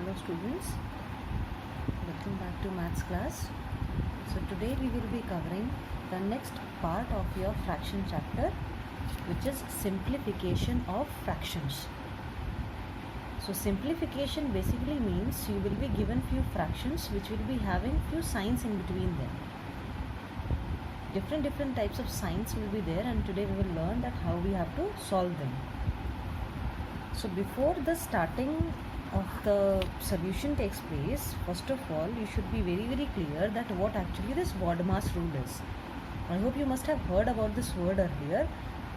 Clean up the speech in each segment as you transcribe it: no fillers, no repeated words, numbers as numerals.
Hello students, welcome back to maths class. So today we will be covering the next part of your fraction chapter, which is simplification of fractions. So simplification basically means you will be given few fractions which will be having few signs in between them. Different types of signs will be there, and today we will learn that how we have to solve them. So before the starting of the solution takes place, first of all you should be very clear that what actually this BODMAS rule is. I hope you must have heard about this word earlier.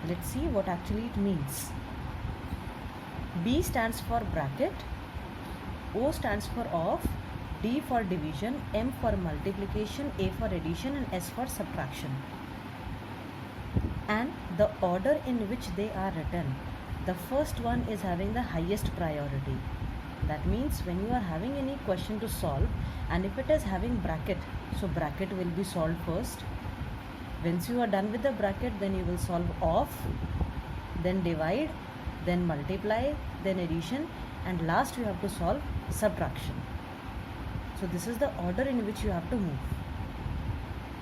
Let's see what actually it means. B stands for bracket, O stands for off, D for division, M for multiplication, A for addition, and S for subtraction. And the order in which they are written, the first one is having the highest priority. That means when you are having any question to solve, and if it is having bracket, so bracket will be solved first. Once you are done with the bracket, then you will solve off, then divide, then multiply, then addition, and last you have to solve subtraction. So this is the order in which you have to move.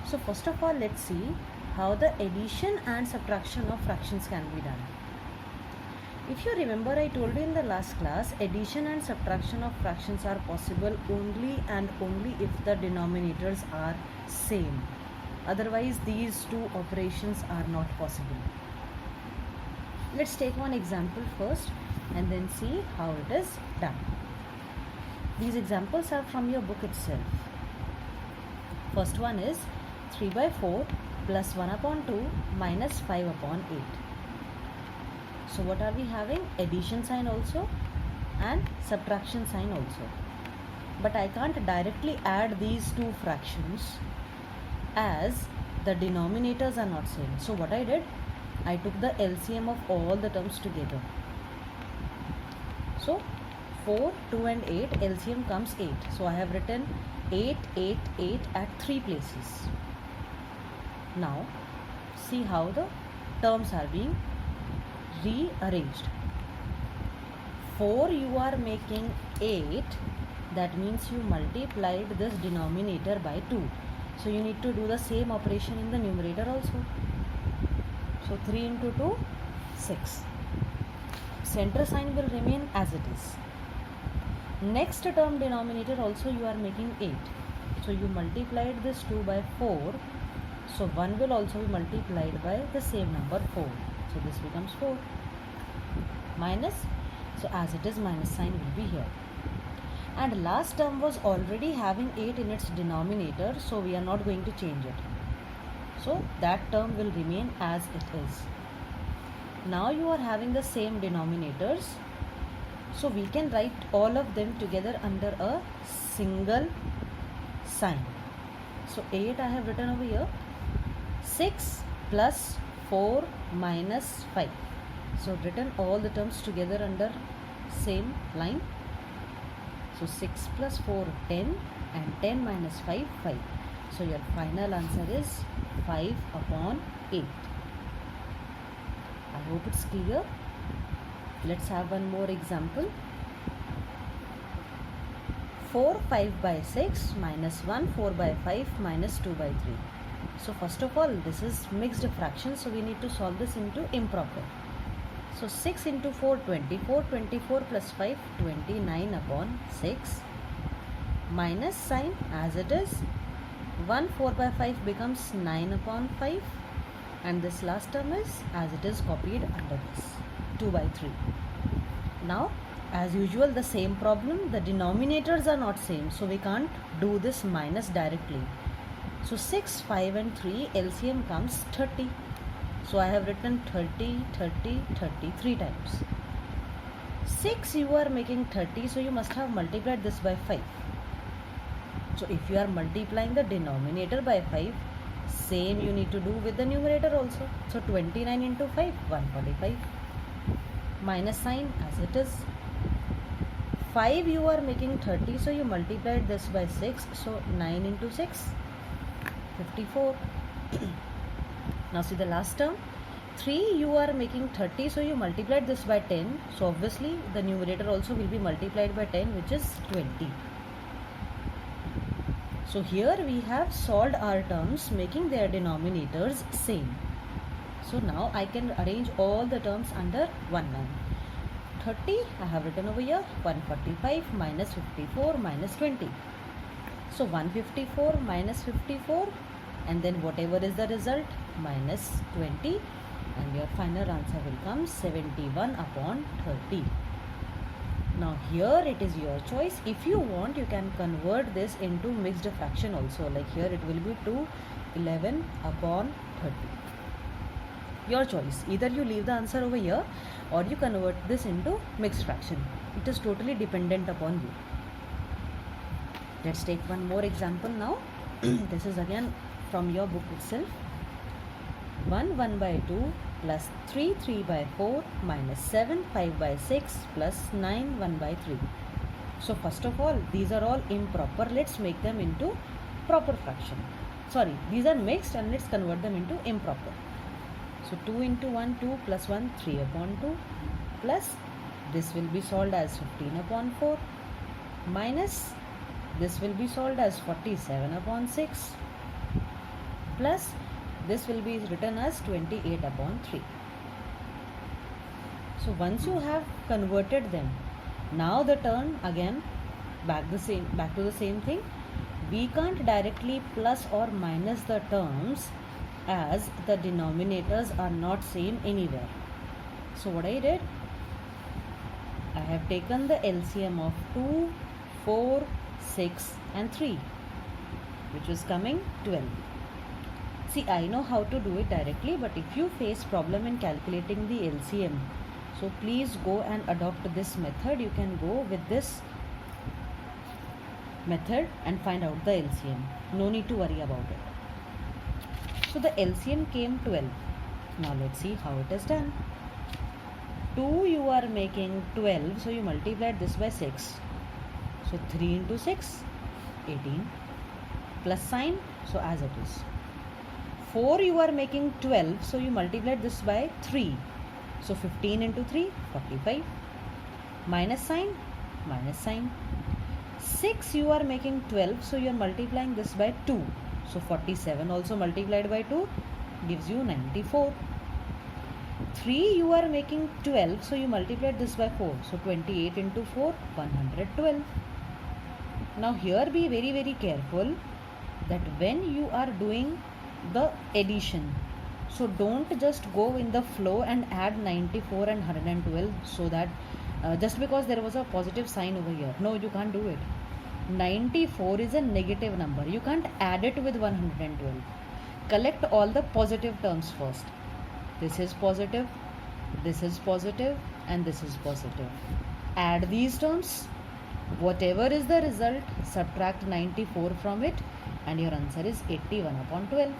So first of all, let's see how the addition and subtraction of fractions can be done. If you remember, I told you in the last class, addition and subtraction of fractions are possible only and only if the denominators are same. Otherwise, these two operations are not possible. Let's take one example first and then see how it is done. These examples are from your book itself. First one is 3 by 4 plus 1 upon 2 minus 5 upon 8. So what are we having? Addition sign also and subtraction sign also. But I can't directly add these two fractions as the denominators are not same. So what I did, I took the LCM of all the terms together. So 4, 2 and 8, LCM comes 8. So I have written 8, 8, 8 at 3 places. Now see how the terms are being rearranged. 4 you are making 8, that means you multiplied this denominator by 2. So you need to do the same operation in the numerator also. So 3 into 2, 6. Center sign will remain as it is. Next term denominator also you are making 8. So you multiplied this 2 by 4. So 1 will also be multiplied by the same number 4. So this becomes 4 minus, so as it is, minus sign will be here. And last term was already having 8 in its denominator, so we are not going to change it. So that term will remain as it is. Now you are having the same denominators, so we can write all of them together under a single sign. So 8 I have written over here, 6 plus 4 minus 5. So written all the terms together under same line. So 6 plus 4, 10, and 10 minus 5, 5. So your final answer is 5 upon 8. I hope it's clear. Let's have one more example. 4, 5 by 6 minus 1, 4 by 5 minus 2 by 3. So first of all, this is mixed fraction, so we need to solve this into improper. So 6 into 4, 24, 24 plus 5, 29 upon 6, minus sign as it is, 1 4 by 5 becomes 9 upon 5, and this last term is as it is copied under this, 2 by 3. Now as usual, the same problem, the denominators are not same, so we can't do this minus directly. So 6, 5 and 3, LCM comes 30. So I have written 30, 30, 30 3 times. 6 you are making 30, so you must have multiplied this by 5. So if you are multiplying the denominator by 5, same you need to do with the numerator also. So 29 into 5, 145. Minus sign as it is. 5 you are making 30, so you multiplied this by 6. So 9 into 6, 54. Now see the last term, 3 you are making 30, so you multiplied this by 10, so obviously the numerator also will be multiplied by 10, which is 20. So here we have solved our terms, making their denominators same. So now I can arrange all the terms under one line. 30 I have written over here, 145 minus 54 minus 20. So 154 minus 54, and then whatever is the result minus 20, and your final answer will come 71 upon 30. Now here it is your choice. If you want, you can convert this into mixed fraction also. Like here it will be 211 upon 30. Your choice. Either you leave the answer over here or you convert this into mixed fraction. It is totally dependent upon you. Let's take one more example now. This is again from your book itself. 1 by 2 plus 3 by 4 minus 7 5 by 6 plus 9 1 by 3. So first of all, these are all improper. Let's make them into proper fraction. Sorry, these are mixed and let's convert them into improper. So 2 into 1, 2 plus 1, 3 upon 2 plus this will be solved as 15 upon 4 minus this will be solved as 47 upon 6 plus this will be written as 28 upon 3. So once you have converted them, now the turn again back to the same thing. We can't directly plus or minus the terms as the denominators are not same anywhere. So what I did, I have taken the LCM of 2, 4, 6 and 3, which is coming 12. See, I know how to do it directly, but if you face problem in calculating the LCM, so please go and adopt this method. You can go with this method and find out the LCM. No need to worry about it. So the LCM came 12. Now let's see how it is done. 2 you are making 12, so you multiplied this by 6. So 3 into 6, 18 plus sign, so as it is. 4 you are making 12, so you multiplied this by 3. So 15 into 3, 45. Minus sign, minus sign. 6 you are making 12, so you are multiplying this by 2. So 47 also multiplied by 2 gives you 94. 3 you are making 12, so you multiplied this by 4. So 28 into 4, 112. Now here be very very careful that when you are doing the addition, so don't just go in the flow and add 94 and 112 so that just because there was a positive sign over here. No, you can't do it. 94 is a negative number. You can't add it with 112. Collect all the positive terms first. This is positive, this is positive, and this is positive. Add these terms. Whatever is the result, subtract 94 from it, and your answer is 81 upon 12.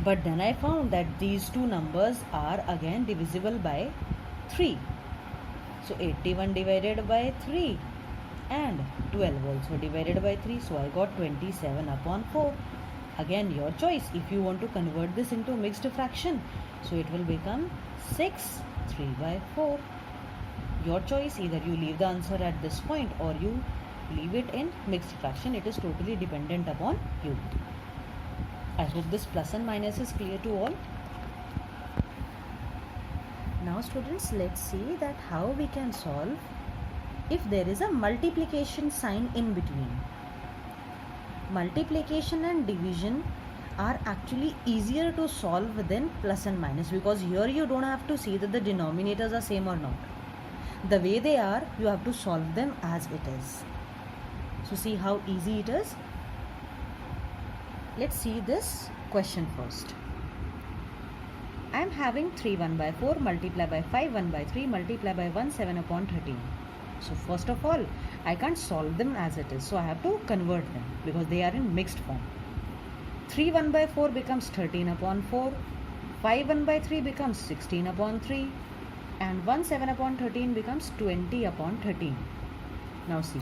But then I found that these two numbers are again divisible by 3. So 81 divided by 3 and 12 also divided by 3. So I got 27 upon 4. Again your choice. If you want to convert this into mixed fraction, so it will become 6 3 by 4. Your choice. Either you leave the answer at this point or you leave it in mixed fraction. It is totally dependent upon you. I hope this plus and minus is clear to all. Now students, let's see that how we can solve if there is a multiplication sign in between. Multiplication and division are actually easier to solve than plus and minus, because here you don't have to see that the denominators are same or not. The way they are, you have to solve them as it is. So see how easy it is. Let's see this question first. I am having 3 1 by 4 multiply by 5 1 by 3 multiply by 1 7 upon 13. So first of all, I can't solve them as it is. So I have to convert them because they are in mixed form. 3 1 by 4 becomes 13 upon 4. 5 1 by 3 becomes 16 upon 3. And 1 7 upon 13 becomes 20 upon 13. Now see,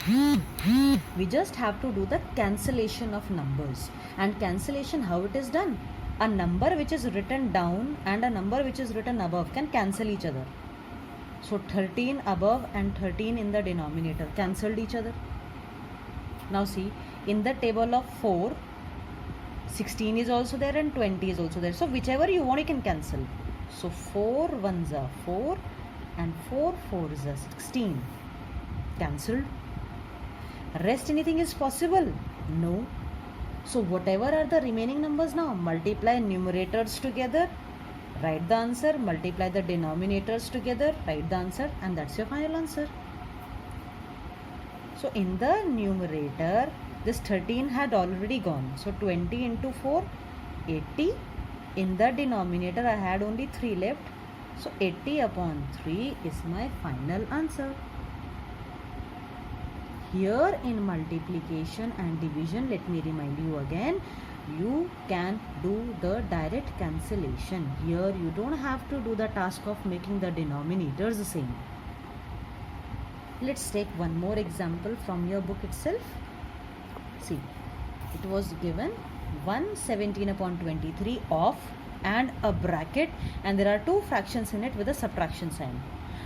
we just have to do the cancellation of numbers. And cancellation, how it is done? A number which is written down and a number which is written above can cancel each other. So 13 above and 13 in the denominator cancelled each other. Now see, in the table of 4, 16 is also there and 20 is also there. So whichever you want, you can cancel. So 4 ones are 4 and 4 fours are 16. Cancelled. Rest anything is possible? No. So whatever are the remaining numbers now, multiply numerators together, write the answer, multiply the denominators together, write the answer, and that's your final answer. So in the numerator, this 13 had already gone. So 20 into 4, 80. In the denominator, I had only 3 left. So 80 upon 3 is my final answer. Here in multiplication and division, let me remind you again, you can do the direct cancellation. Here you don't have to do the task of making the denominators the same. Let's take one more example from your book itself. See, it was given 117 upon 23 off and a bracket, and there are two fractions in it with a subtraction sign.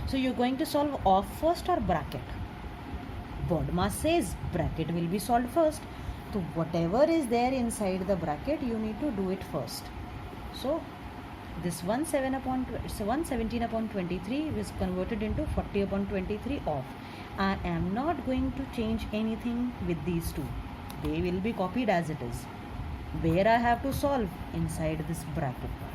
So you're going to solve off first or bracket? BODMAS says bracket will be solved first. So whatever is there inside the bracket, you need to do it first. So this 117 upon 23 is converted into 40 upon 23 off. I am not going to change anything with these two. They will be copied as it is. Where I have to solve? Inside this bracket part.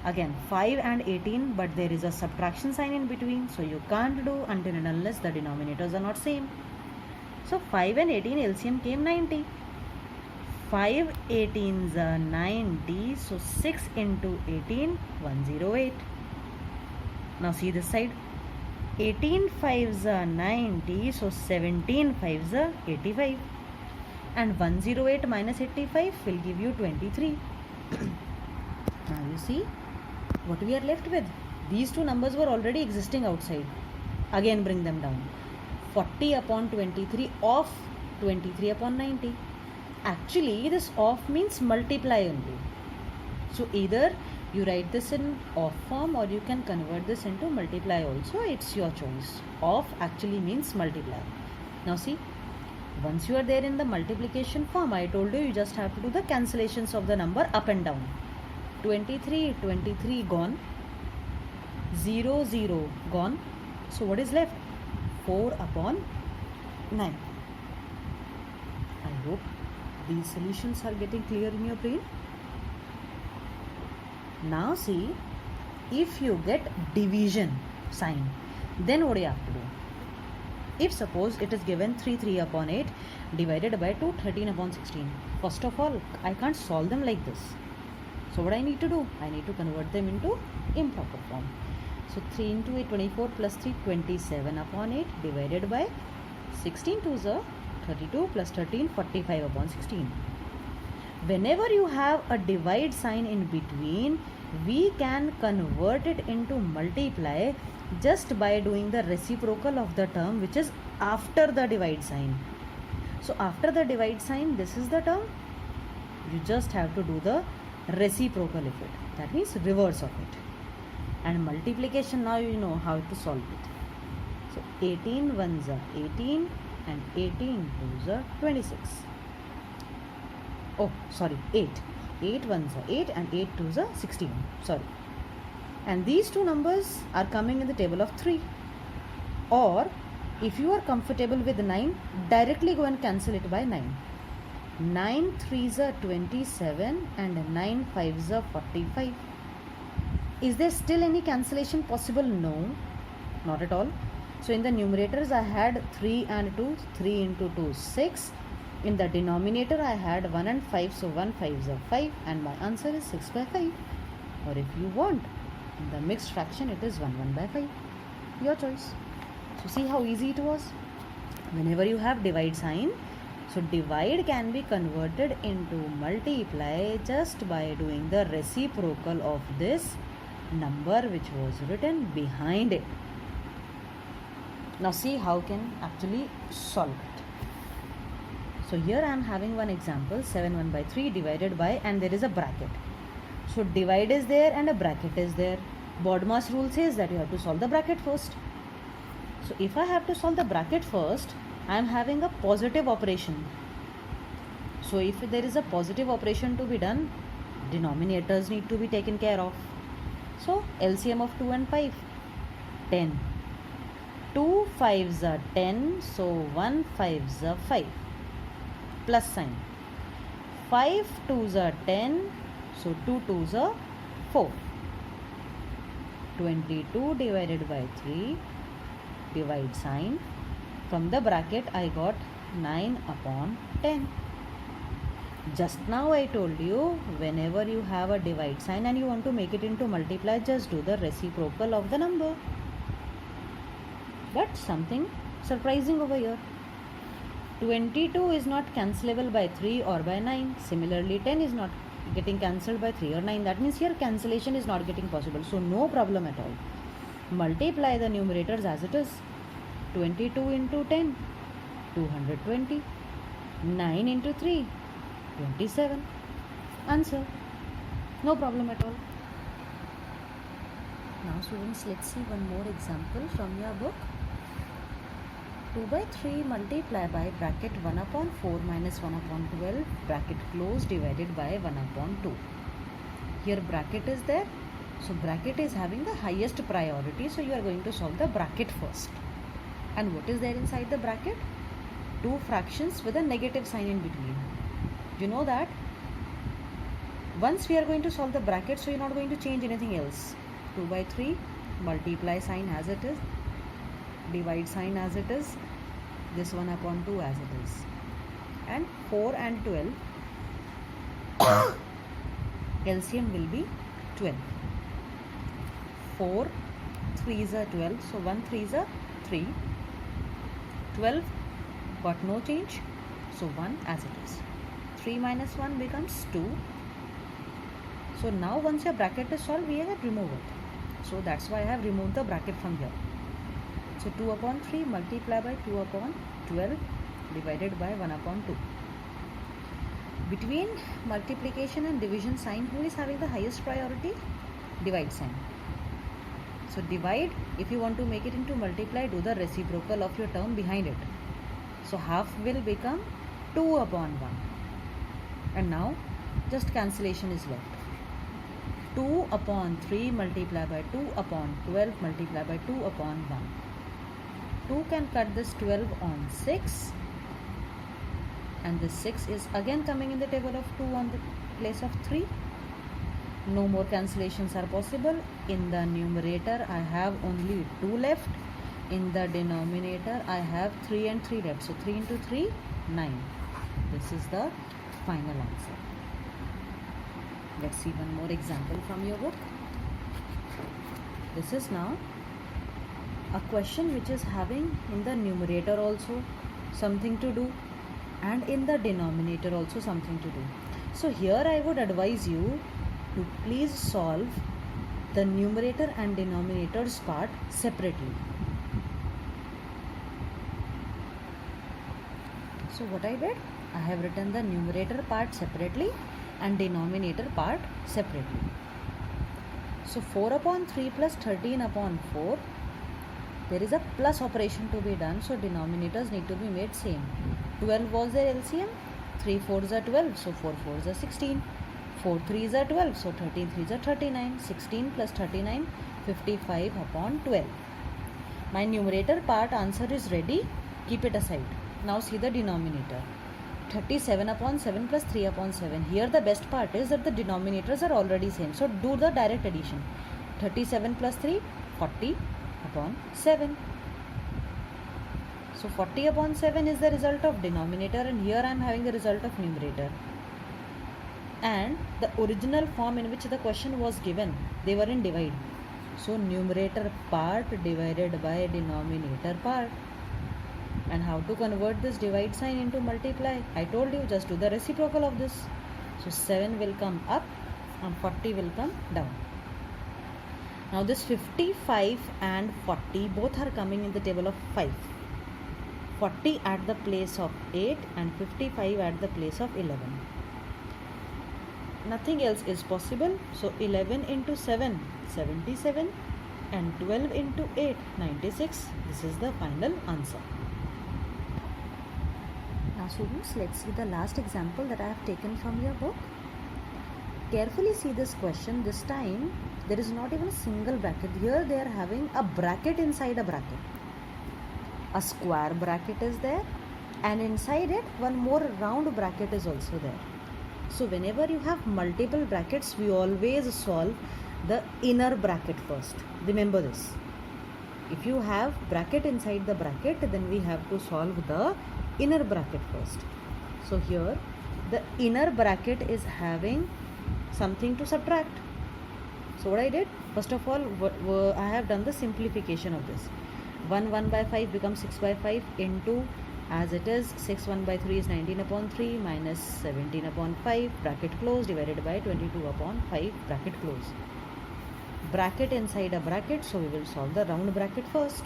Again 5 and 18, but there is a subtraction sign in between, so you can't do until and unless the denominators are not same. So 5 and 18 LCM came 90. 5 18s are 90, so 6 into 18, 108. Now see this side. 18 5s are 90, so 17 5s are 85. And 108 minus 85 will give you 23. Now you see what we are left with. These two numbers were already existing outside. Again bring them down. 40 upon 23 off 23 upon 90. Actually this off means multiply only. So either you write this in off form or you can convert this into multiply also. It's your choice. Off actually means multiply. Now see, once you are there in the multiplication form, I told you just have to do the cancellations of the number up and down. 23 gone, 0 0 gone. So what is left? 4 upon 9. I hope these solutions are getting clear in your brain. Now see, if you get division sign, then what do you have to do? If suppose it is given 3 upon 8 divided by 2 13 upon 16. First of all, I can't solve them like this. So what I need to do? I need to convert them into improper form. So 3 into 8 24 plus 3 27 upon 8 divided by 16 2s are 32 plus 13 45 upon 16. Whenever you have a divide sign in between, we can convert it into multiply just by doing the reciprocal of the term which is after the divide sign. So after the divide sign, this is the term. You just have to do the reciprocal of it. That means reverse of it. And multiplication, now you know how to solve it. So 18 ones are 18 and 18 twos are 26. Oh, sorry, 8. 8 ones are 8 and 8 twos are 16. Sorry. And these two numbers are coming in the table of 3. Or if you are comfortable with 9, directly go and cancel it by 9. 9 3s are 27 and 9 5s are 45. Is there still any cancellation possible? No, not at all. So in the numerators I had 3 and 2, 3 into 2 6. In the denominator I had 1 and 5, so 1 5s are 5 and my answer is 6 by 5. Or if you want, in the mixed fraction it is 1 by 5. Your choice. So see how easy it was. Whenever you have divide sign, so divide can be converted into multiply just by doing the reciprocal of this number which was written behind it. Now see how can actually solve it. So here I am having one example, 7 1 by 3 divided by, and there is a bracket. So divide is there and a bracket is there. BODMAS rule says that you have to solve the bracket first. So if I have to solve the bracket first, I am having a positive operation. So if there is a positive operation to be done, denominators need to be taken care of. So LCM of 2 and 5, 10. 2 5s are 10, so 1 5s are 5. Plus sign. 5 2s are 10, so 2 2s are 4. 22 divided by 3, divide sign. From the bracket I got 9 upon 10. Just now I told you, whenever you have a divide sign and you want to make it into multiply, just do the reciprocal of the number. But something surprising over here. 22 is not cancelable by 3 or by 9. Similarly, 10 is not getting cancelled by 3 or 9. That means here cancellation is not getting possible. So no problem at all. Multiply the numerators as it is. 22 into 10, 220. 9 into 3, 27. Answer. No problem at all. Now students, let's see one more example from your book. 2 by 3 multiply by bracket 1 upon 4 minus 1 upon 12 bracket close divided by 1 upon 2. Here bracket is there. So bracket is having the highest priority. So you are going to solve the bracket first. And what is there inside the bracket? Two fractions with a negative sign in between. You know that once we are going to solve the bracket, so you are not going to change anything else. 2 by 3 multiply sign as it is, divide sign as it is, this 1 upon 2 as it is, and 4 and 12 LCM will be 12. 4 3s are 12, so 1 3s are 3. 12 got no change, so 1 as it is. 3 minus 1 becomes 2. So now once your bracket is solved, we have removed it. So that's why I have removed the bracket from here. So 2 upon 3 multiply by 2 upon 12 divided by 1 upon 2. Between multiplication and division sign, who is having the highest priority? Divide sign. So divide, if you want to make it into multiply, do the reciprocal of your term behind it. So half will become 2 upon 1. And now just cancellation is left. 2 upon 3 multiply by 2 upon 12 multiply by 2 upon 1. 2 can cut this 12 on 6. And this 6 is again coming in the table of 2 on the place of 3. No more cancellations are possible. In the numerator, I have only 2 left. In the denominator, I have 3 and 3 left. So 3 into 3, 9. This is the final answer. Let's see one more example from your book. This is now a question which is having in the numerator also something to do and in the denominator also something to do. So here I would advise you to please solve the numerator and denominators part separately. So what I did, I have written the numerator part separately and denominator part separately. So 4 upon 3 plus 13 upon 4, there is a plus operation to be done, so denominators need to be made same. 12 was their LCM, 3 4s are 12, so 4 4s are 16. 4 3s are 12, so 13 3s are 39. 16 plus 39, 55 upon 12. My numerator part answer is ready. Keep it aside. Now see the denominator. 37 upon 7 plus 3 upon 7. Here the best part is that the denominators are already same. So do the direct addition. 37 plus 3, 40 upon 7. So 40 upon 7 is the result of denominator, and here I am having the result of numerator. And the original form in which the question was given, they were in divide. So numerator part divided by denominator part. And how to convert this divide sign into multiply? I told you, just do the reciprocal of this. So 7 will come up and 40 will come down. Now this 55 and 40 both are coming in the table of 5. 40 at the place of 8 and 55 at the place of 11. Nothing else is possible. So 11 into 7, 77, and 12 into 8, 96. This is the final answer. Now students, let's see the last example that I have taken from your book. Carefully see this question. This time there is not even a single bracket. Here they are having a bracket inside a bracket. A square bracket is there, and inside it one more round bracket is also there. So whenever you have multiple brackets, we always solve the inner bracket first. Remember this. If you have bracket inside the bracket, then we have to solve the inner bracket first. So here the inner bracket is having something to subtract. So what I did, first of all, I have done the simplification of this. 1 by 5 becomes 6 by 5 into, as it is, 6 1 by 3 is 19 upon 3 minus 17 upon 5 bracket close divided by 22 upon 5 bracket close. Bracket inside a bracket, so we will solve the round bracket first.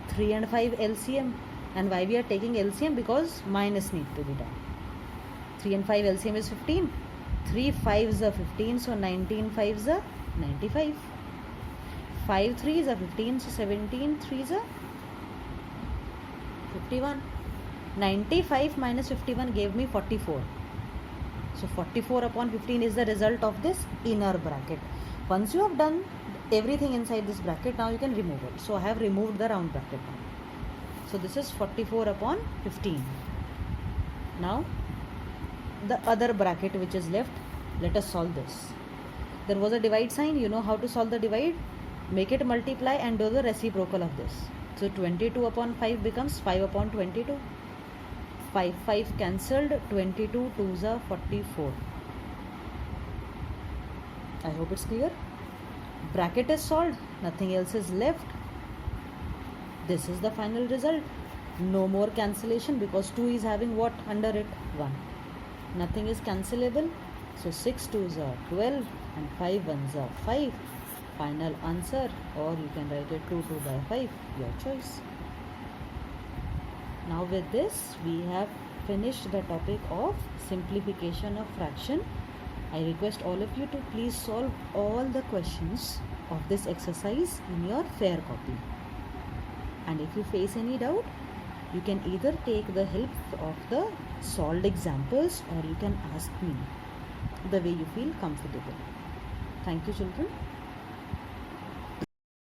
3 and 5 LCM, and why we are taking LCM? Because minus need to be done. 3 and 5 LCM is 15. 3 5s are 15, so 19 5s are 95. 5 3s are 15, so 17 3s are 51. 95 minus 51 gave me 44. So 44 upon 15 is the result of this inner bracket. Once you have done everything inside this bracket, now you can remove it. So I have removed the round bracket now. So this is 44 upon 15. Now the other bracket which is left, let us solve this. There was a divide sign. You know how to solve the divide. Make it multiply and do the reciprocal of this. So 22 upon 5 becomes 5 upon 22. 5 cancelled. 22 2s are 44. I hope it's clear. Bracket is solved. Nothing else is left. This is the final result. No more cancellation because 2 is having what under it? 1. Nothing is cancelable. So 6 2s are 12 and 5 1s are 5. Final answer, or you can write it 2 by 5, your choice. Now with this we have finished the topic of simplification of fraction. I request all of you to please solve all the questions of this exercise in your fair copy. And if you face any doubt, you can either take the help of the solved examples or you can ask me the way you feel comfortable. Thank you, children.